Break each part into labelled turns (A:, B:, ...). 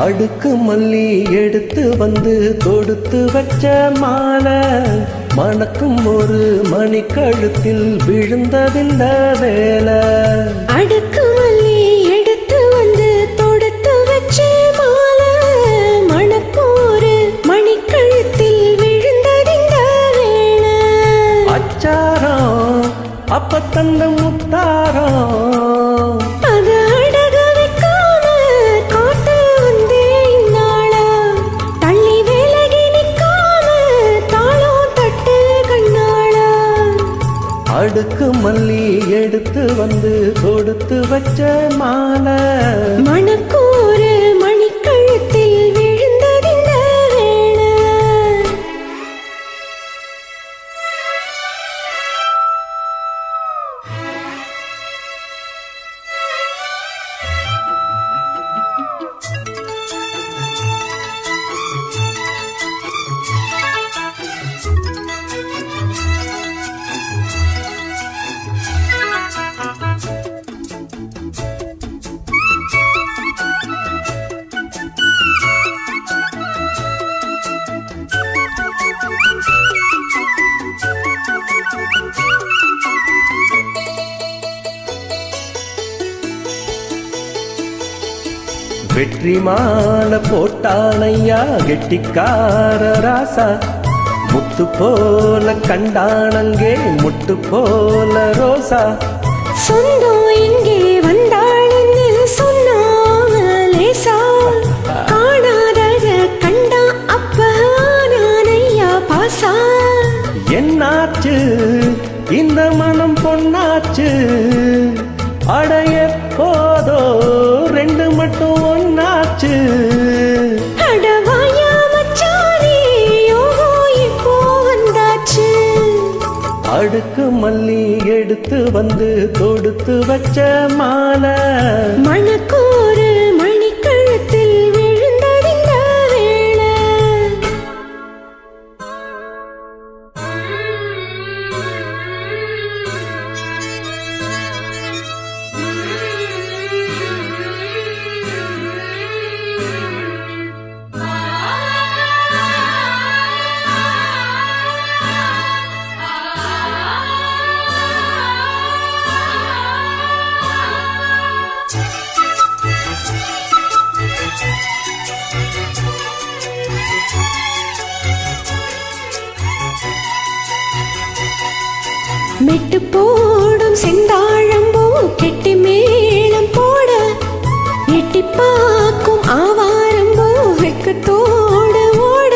A: அடுக்கு மல்லி எடுத்து வந்து தொடுத்து வச்ச மாலை மணக்கும் ஒரு மணி கழுத்தில் விழுந்ததில்ல வேலை.
B: அடுக்கு மல்லி எடுத்து வந்து தொடுத்து வச்ச மாலை மணக்கும் ஒரு மணி கழுத்தில் விழுந்ததில்ல வேலை.
A: அச்சாரம் அப்ப தந்த முத்தாரம் அடுக்கு மல்லி எடுத்து வந்து தொடுத்து வச்ச மாலை
B: மணக்கூறு மணிக்கழுத்தில் விழுந்ததில்ல வேளை.
A: வெற்றி மாலை போட்டானையா கெட்டிக்கார ராசா முத்து போல கண்டானங்கே முட்டு போல ரோசா.
B: சொந்தம் இங்கே வந்தாள்னு சொன்னாலேசா காணாதத கண்டா அப்ப நானையா பாசா.
A: என்னாச்சு இந்த மனம் பொன்னாச்சு அடைய போதோ ரெண்டு மட்டும் ஒன்னாச்சு.
B: அடவாயா மச்சானே யோகோ இப்போ வந்தாச்சு.
A: அடுக்கு மல்லி எடுத்து வந்து தொடுத்து வச்ச மாலை
B: மணக்கூறு மணிக்கழுத்தில் விழுந்ததில்ல வேளை. மெட்டு போடும் செந்தாழம்பூ கெட்டி மேளம் போட எட்டி பார்க்கும் ஆவாரம்பூ வெக்கத்தோடு ஓட.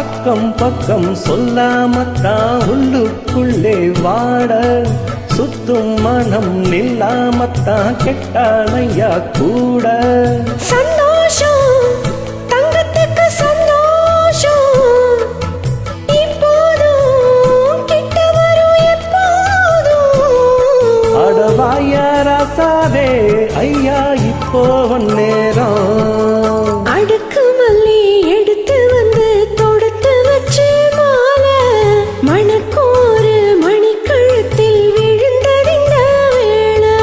A: அக்கம் பக்கம் சொல்லாமத்தான் உள்ளுக்குள்ளே வாட சுத்தும் மனம் நில்லாமத்தான் கெட்டானையா கூட.
B: சந்தோஷம் தங்கத்துக்கு சந்தோஷம் இப்போதும் கிட்ட வரும் எப்போதும்.
A: அடவாயாராசாவே ஐயா இப்போ நேரம்.
B: அடுக்கு மல்லி எடுத்து வந்து தொடுத்து வச்சு மாலை மணக்கூறு மணிக்கழுத்தில் விழுந்ததில்ல வேளை.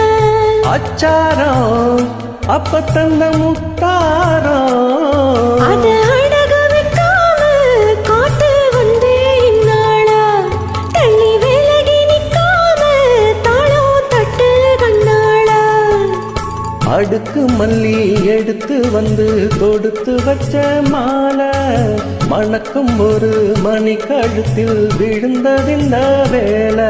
A: அச்சாரம் அப்ப தந்த முத்தாரம்
B: அது அழக வைக்காம காத்து வந்தே இந்நாளா தள்ளி விலகி நிக்காம தாளம் தட்டு கண்ணாளா.
A: அடுக்கு மல்லி எடுத்து வந்து தொடுத்து வச்ச மாலை மணக்கும் ஒரு மணி கழுத்தில் விழுந்ததில்ல வேலை.